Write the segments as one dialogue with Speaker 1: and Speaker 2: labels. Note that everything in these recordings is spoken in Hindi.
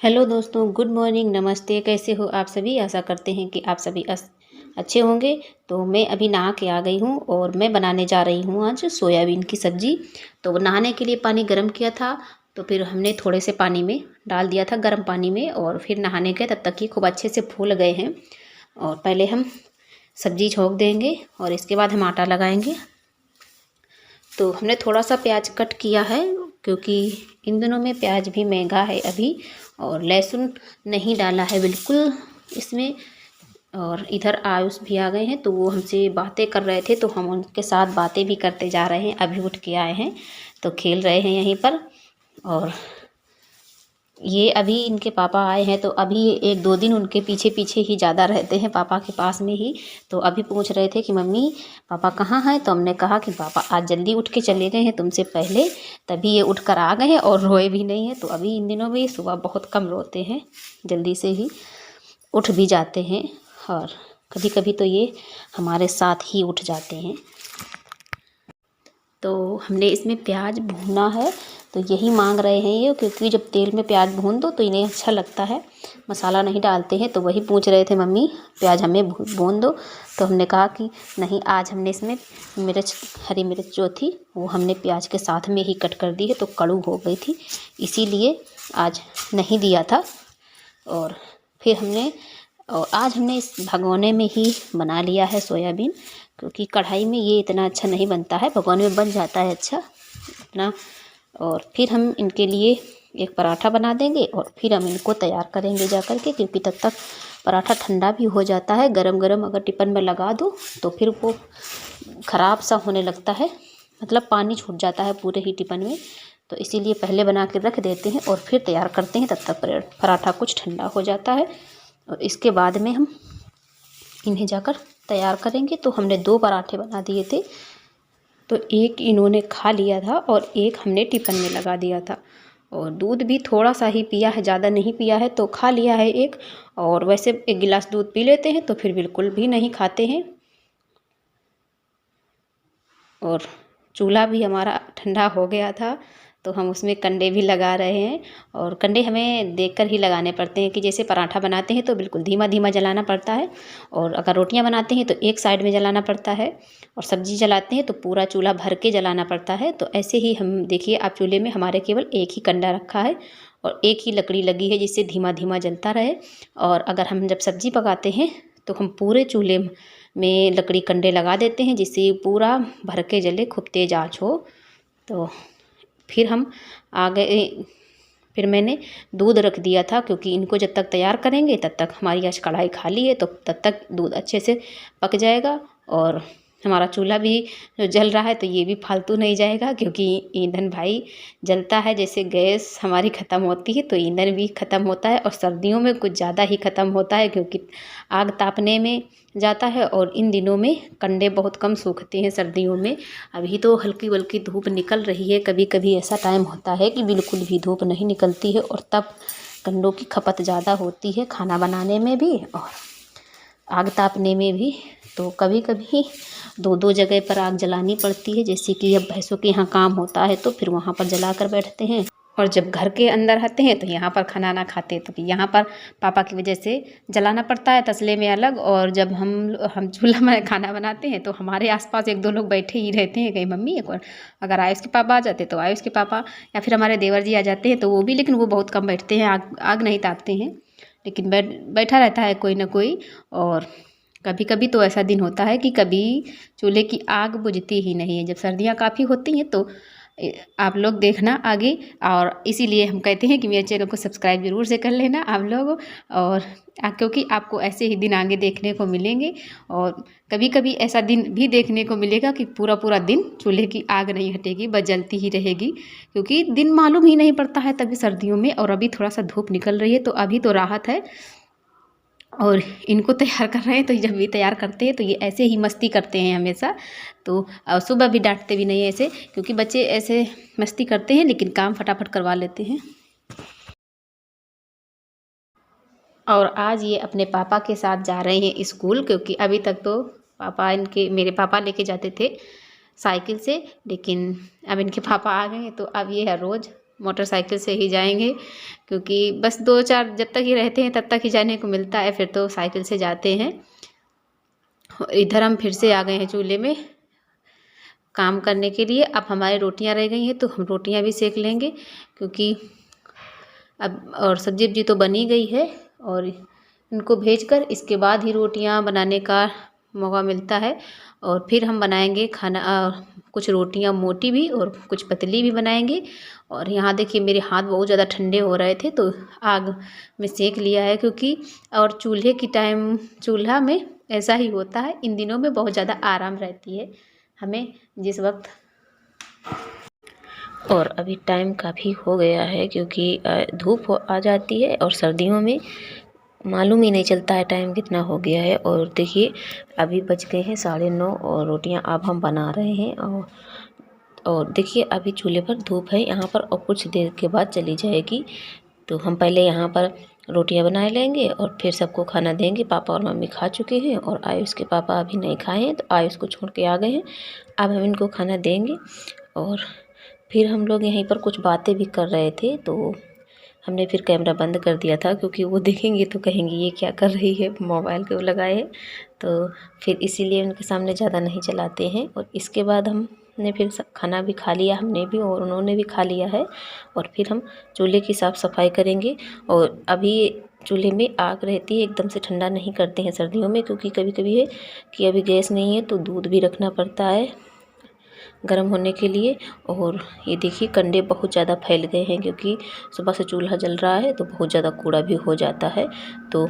Speaker 1: हेलो दोस्तों, गुड मॉर्निंग, नमस्ते। कैसे हो आप सभी? आशा करते हैं कि आप सभी अच्छे होंगे। तो मैं अभी नहा के आ गई हूँ और मैं बनाने जा रही हूँ आज सोयाबीन की सब्ज़ी। तो नहाने के लिए पानी गर्म किया था, तो फिर हमने थोड़े से पानी में डाल दिया था, गर्म पानी में, और फिर नहाने गए। तब तक ये खूब अच्छे से फूल गए हैं। और पहले हम सब्ज़ी छोंक देंगे और इसके बाद हम आटा लगाएंगे। तो हमने थोड़ा सा प्याज कट किया है, क्योंकि इन दिनों में प्याज भी महंगा है अभी, और लहसुन नहीं डाला है बिल्कुल इसमें। और इधर आयुष भी आ गए हैं, तो वो हमसे बातें कर रहे थे, तो हम उनके साथ बातें भी करते जा रहे हैं। अभी उठ के आए हैं तो खेल रहे हैं यहीं पर। और ये अभी इनके पापा आए हैं, तो अभी 1-2 दिन उनके पीछे पीछे ही ज़्यादा रहते हैं, पापा के पास में ही। तो अभी पूछ रहे थे कि मम्मी पापा कहाँ हैं। तो हमने कहा कि पापा आज जल्दी उठ के चले गए हैं तुमसे पहले, तभी ये उठ कर आ गए हैं, और रोए भी नहीं हैं। तो अभी इन दिनों में सुबह बहुत कम रोते हैं, जल्दी से ही उठ भी जाते हैं। और कभी कभी तो ये हमारे साथ ही उठ जाते हैं। तो हमने इसमें प्याज भूना है, तो यही मांग रहे हैं ये, क्योंकि जब तेल में प्याज भून दो तो इन्हें अच्छा लगता है, मसाला नहीं डालते हैं। तो वही पूछ रहे थे मम्मी प्याज हमें भून दो। तो हमने कहा कि नहीं, आज हमने इसमें मिर्च, हरी मिर्च जो थी वो हमने प्याज के साथ में ही कट कर दी है, तो कड़ू हो गई थी, इसीलिए आज नहीं दिया था। और फिर आज हमने इस भगोने में ही बना लिया है सोयाबीन, क्योंकि कढ़ाई में ये इतना अच्छा नहीं बनता है, भगोने में बन जाता है अच्छा इतना। और फिर हम इनके लिए एक पराठा बना देंगे और फिर हम इनको तैयार करेंगे जा कर के, क्योंकि तब तक पराठा ठंडा भी हो जाता है। गरम गरम अगर टिफ़िन में लगा दो तो फिर वो ख़राब सा होने लगता है, मतलब पानी छूट जाता है पूरे ही टिफ़िन में। तो इसीलिए पहले बना के रख देते हैं और फिर तैयार करते हैं, तब तक पराठा कुछ ठंडा हो जाता है और इसके बाद में हम इन्हें जाकर तैयार करेंगे। तो हमने 2 पराठे बना दिए थे, तो एक इन्होंने खा लिया था और एक हमने टिफ़िन में लगा दिया था। और दूध भी थोड़ा सा ही पिया है, ज़्यादा नहीं पिया है, तो खा लिया है एक। और वैसे 1 गिलास दूध पी लेते हैं तो फिर बिल्कुल भी नहीं खाते हैं। और चूल्हा भी हमारा ठंडा हो गया था, तो हम उसमें कंडे भी लगा रहे हैं। और कंडे हमें देखकर ही लगाने पड़ते हैं, कि जैसे पराठा बनाते हैं तो बिल्कुल धीमा धीमा जलाना पड़ता है, और अगर रोटियां बनाते हैं तो एक साइड में जलाना पड़ता है, और सब्जी जलाते हैं तो पूरा चूल्हा भर के जलाना पड़ता है। तो ऐसे ही हम देखिए, आप चूल्हे में हमारे केवल एक ही कंडा रखा है और एक ही लकड़ी लगी है, जिससे धीमा धीमा जलता रहे। और अगर हम जब सब्जी पकाते हैं तो हम पूरे चूल्हे में लकड़ी कंडे लगा देते हैं, जिससे पूरा भर के जले, खूब तेज आँच हो। तो फिर हम आगे फिर मैंने दूध रख दिया था, क्योंकि इनको जब तक तैयार करेंगे तब तक हमारी आज कढ़ाई खाली है, तो तब तक दूध अच्छे से पक जाएगा। और हमारा चूल्हा भी जो जल रहा है तो ये भी फालतू नहीं जाएगा, क्योंकि ईंधन भाई जलता है, जैसे गैस हमारी ख़त्म होती है तो ईंधन भी ख़त्म होता है। और सर्दियों में कुछ ज़्यादा ही ख़त्म होता है, क्योंकि आग तापने में जाता है, और इन दिनों में कंडे बहुत कम सूखते हैं सर्दियों में। अभी तो हल्की बल्कि धूप निकल रही है, कभी कभी ऐसा टाइम होता है कि बिल्कुल भी धूप नहीं निकलती है, और तब कंडों की खपत ज़्यादा होती है, खाना बनाने में भी और आग तापने में भी। तो कभी कभी 2-2 जगह पर आग जलानी पड़ती है, जैसे कि अब भैंसों के यहाँ काम होता है तो फिर वहाँ पर जला कर बैठते हैं, और जब घर के अंदर आते हैं तो यहाँ पर खाना ना खाते, तो यहाँ पर पापा की वजह से जलाना पड़ता है तसले में अलग। और जब हम चूल्हा में खाना बनाते हैं तो हमारे आसपास 1-2 लोग बैठे ही रहते हैं, कहीं मम्मी एक और, अगर आयुष के पापा आ जाते तो आयुष के पापा, या फिर हमारे देवर जी आ जाते हैं तो वो भी, लेकिन वो बहुत कम बैठते हैं, आग नहीं तापते हैं, लेकिन बैठा रहता है कोई ना कोई। और कभी कभी तो ऐसा दिन होता है कि कभी चूल्हे की आग बुझती ही नहीं है, जब सर्दियाँ काफ़ी होती हैं तो आप लोग देखना आगे। और इसीलिए हम कहते हैं कि मेरे चैनल को सब्सक्राइब ज़रूर से कर लेना आप लोग, और क्योंकि आपको ऐसे ही दिन आगे देखने को मिलेंगे। और कभी कभी ऐसा दिन भी देखने को मिलेगा कि पूरा पूरा दिन चूल्हे की आग नहीं हटेगी, बस जलती ही रहेगी, क्योंकि दिन मालूम ही नहीं पड़ता है तभी सर्दियों में। और अभी थोड़ा सा धूप निकल रही है तो अभी तो राहत है। और इनको तैयार कर रहे हैं, तो जब भी तैयार करते हैं तो ये ऐसे ही मस्ती करते हैं हमेशा। तो सुबह भी डांटते भी नहीं है ऐसे, क्योंकि बच्चे ऐसे मस्ती करते हैं लेकिन काम फटाफट करवा लेते हैं। और आज ये अपने पापा के साथ जा रहे हैं स्कूल, क्योंकि अभी तक तो मेरे पापा लेके जाते थे साइकिल से, लेकिन अब इनके पापा आ गए हैं तो अब ये है रोज़ मोटरसाइकिल से ही जाएंगे, क्योंकि बस 2-4 जब तक ही रहते हैं तब तक ही जाने को मिलता है, फिर तो साइकिल से जाते हैं। इधर हम फिर से आ गए हैं चूल्हे में काम करने के लिए। अब हमारी रोटियां रह गई हैं तो हम रोटियां भी सेक लेंगे, क्योंकि अब और सब्जी वब्जी तो बनी गई है, और इनको भेजकर इसके बाद ही रोटियां बनाने का मौका मिलता है। और फिर हम बनाएंगे खाना, कुछ रोटियां मोटी भी और कुछ पतली भी बनाएंगे। और यहाँ देखिए मेरे हाथ बहुत ज़्यादा ठंडे हो रहे थे तो आग में सेक लिया है, क्योंकि और चूल्हा में ऐसा ही होता है, इन दिनों में बहुत ज़्यादा आराम रहती है हमें जिस वक्त। और अभी टाइम काफ़ी हो गया है, क्योंकि धूप आ जाती है और सर्दियों में मालूम ही नहीं चलता है टाइम कितना हो गया है। और देखिए अभी बज गए हैं 9:30 और रोटियां अब हम बना रहे हैं। और देखिए अभी चूल्हे पर धूप है यहाँ पर, और कुछ देर के बाद चली जाएगी। तो हम पहले यहाँ पर रोटियां बना लेंगे और फिर सबको खाना देंगे। पापा और मम्मी खा चुके हैं और आयुष के पापा अभी नहीं खाए हैं, तो आयुष को छोड़ के आ गए हैं। अब हम इनको खाना देंगे और फिर हम लोग यहीं पर कुछ बातें भी कर रहे थे, तो हमने फिर कैमरा बंद कर दिया था, क्योंकि वो देखेंगे तो कहेंगे ये क्या कर रही है, मोबाइल क्यों लगाए है। तो फिर इसीलिए उनके सामने ज़्यादा नहीं चलाते हैं। और इसके बाद हमने फिर खाना भी खा लिया, हमने भी और उन्होंने भी खा लिया है। और फिर हम चूल्हे की साफ़ सफाई करेंगे। और अभी चूल्हे में आग रहती है, एकदम से ठंडा नहीं करते हैं सर्दियों में, क्योंकि कभी कभी है कि अभी गैस नहीं है तो दूध भी रखना पड़ता है गर्म होने के लिए। और ये देखिए कंडे बहुत ज़्यादा फैल गए हैं, क्योंकि सुबह से चूल्हा जल रहा है तो बहुत ज़्यादा कूड़ा भी हो जाता है। तो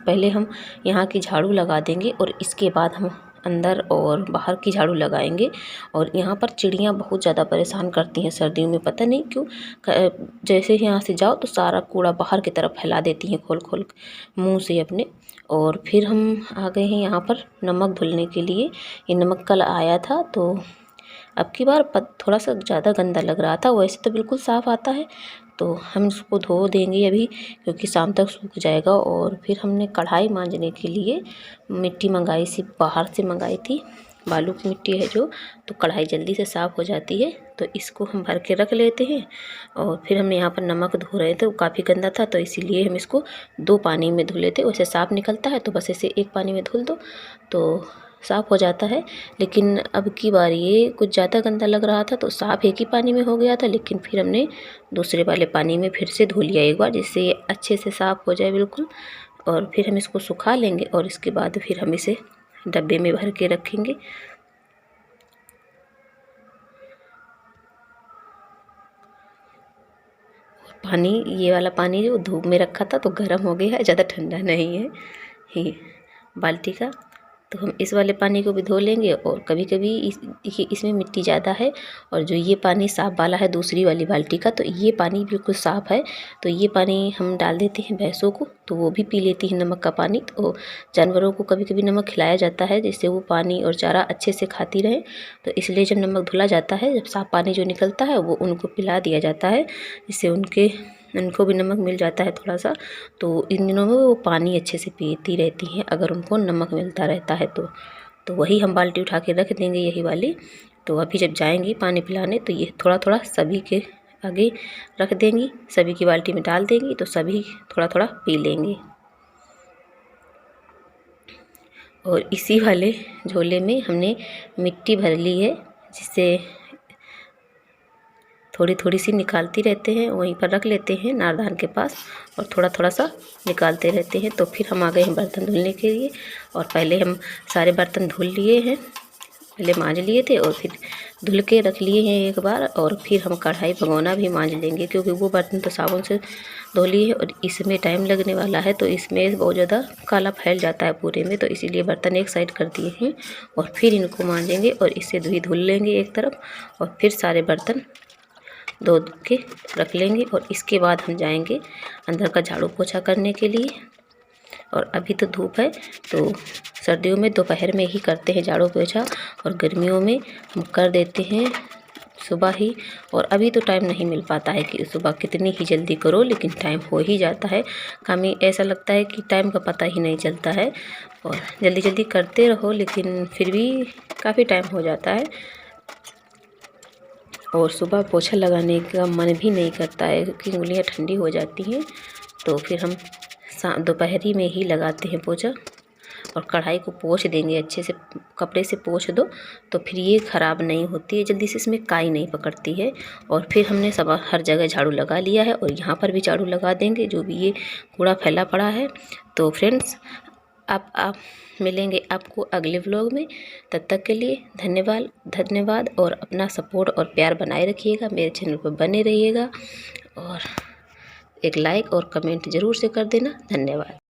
Speaker 1: पहले हम यहाँ की झाड़ू लगा देंगे और इसके बाद हम अंदर और बाहर की झाड़ू लगाएंगे। और यहाँ पर चिड़ियाँ बहुत ज़्यादा परेशान करती हैं सर्दियों में, पता नहीं क्यों। जैसे यहाँ से जाओ तो सारा कूड़ा बाहर की तरफ फैला देती हैं खोल खोल मुँह से अपने। और फिर हम आ गए हैं यहाँ पर नमक धुलने के लिए। ये नमक कल आया था, तो अब की बार थोड़ा सा ज़्यादा गंदा लग रहा था, वैसे तो बिल्कुल साफ़ आता है। तो हम इसको धो देंगे अभी, क्योंकि शाम तक सूख जाएगा। और फिर हमने कढ़ाई मांजने के लिए मिट्टी मंगाई सी, बाहर से मंगाई थी, बालू की मिट्टी है जो, तो कढ़ाई जल्दी से साफ़ हो जाती है। तो इसको हम भर के रख लेते हैं। और फिर हम यहाँ पर नमक धो रहे थे, वो काफ़ी गंदा था, तो इसीलिए हम इसको 2 पानी में धुले थे। वैसे साफ़ निकलता है तो बस ऐसे 1 पानी में धुल दो तो साफ़ हो जाता है। लेकिन अब की बार ये कुछ ज़्यादा गंदा लग रहा था, तो साफ़ एक ही पानी में हो गया था, लेकिन फिर हमने दूसरे वाले पानी में फिर से धो लिया एक बार, जिससे ये अच्छे से साफ़ हो जाए बिल्कुल। और फिर हम इसको सुखा लेंगे और इसके बाद फिर हम इसे डब्बे में भर के रखेंगे। पानी, ये वाला पानी जो धूप में रखा था तो गर्म हो गया है, ज़्यादा ठंडा नहीं है ये बाल्टी का। तो हम इस वाले पानी को भी धो लेंगे। और कभी कभी इसमें मिट्टी ज़्यादा है, और जो ये पानी साफ़ वाला है दूसरी वाली बाल्टी का, तो ये पानी बिल्कुल साफ़ है। तो ये पानी हम डाल देते हैं भैंसों को, तो वो भी पी लेती है नमक का पानी। तो जानवरों को कभी कभी नमक खिलाया जाता है, जिससे वो पानी और चारा अच्छे से खाती रहे। तो इसलिए जब नमक धुला जाता है, जब साफ़ पानी जो निकलता है वो उनको पिला दिया जाता है, जिससे उनको भी नमक मिल जाता है थोड़ा सा। तो इन दिनों में वो पानी अच्छे से पीती रहती हैं अगर उनको नमक मिलता रहता है तो वही हम बाल्टी उठा के रख देंगे यही वाली। तो अभी जब जाएंगी पानी पिलाने तो ये थोड़ा थोड़ा सभी के आगे रख देंगी, सभी की बाल्टी में डाल देंगी, तो सभी थोड़ा थोड़ा पी लेंगे। और इसी वाले झोले में हमने मिट्टी भर ली है, जिससे थोड़ी थोड़ी सी निकालती रहते हैं, वहीं पर रख लेते हैं नारदान के पास, और थोड़ा थोड़ा सा निकालते रहते हैं। तो फिर हम आ गए हैं बर्तन धुलने के लिए। और पहले हम सारे बर्तन धुल लिए हैं, पहले मांज लिए थे और फिर धुल के रख लिए हैं एक बार। और फिर हम कढ़ाई भगोना भी मांज लेंगे, क्योंकि वो बर्तन तो साबुन से धो लिए हैं और इसमें टाइम लगने वाला है, तो इसमें बहुत ज़्यादा काला फैल जाता है पूरे में। तो इसीलिए बर्तन एक साइड कर दिए हैं और फिर इनको मांजेंगे और इससे धुल लेंगे एक तरफ, और फिर सारे बर्तन धो के रख लेंगे। और इसके बाद हम जाएंगे अंदर का झाड़ू पोछा करने के लिए। और अभी तो धूप है, तो सर्दियों में दोपहर में ही करते हैं झाड़ू पोछा, और गर्मियों में हम कर देते हैं सुबह ही। और अभी तो टाइम नहीं मिल पाता है कि सुबह कितनी ही जल्दी करो, लेकिन टाइम हो ही जाता है। कभी ऐसा लगता है कि टाइम का पता ही नहीं चलता है, और जल्दी जल्दी करते रहो लेकिन फिर भी काफ़ी टाइम हो जाता है। और सुबह पोछा लगाने का मन भी नहीं करता है क्योंकि उंगलियां ठंडी हो जाती हैं। तो फिर हम दोपहरी में ही लगाते हैं पोछा। और कढ़ाई को पोंछ देंगे अच्छे से, कपड़े से पोंछ दो तो फिर ये ख़राब नहीं होती है जल्दी से, इसमें काई नहीं पकड़ती है। और फिर हमने सब हर जगह झाड़ू लगा लिया है और यहाँ पर भी झाड़ू लगा देंगे जो भी ये कूड़ा फैला पड़ा है। तो फ्रेंड्स अब आप मिलेंगे आपको अगले व्लॉग में। तब तक के लिए धन्यवाद और अपना सपोर्ट और प्यार बनाए रखिएगा, मेरे चैनल पर बने रहिएगा और एक लाइक और कमेंट ज़रूर से कर देना। धन्यवाद।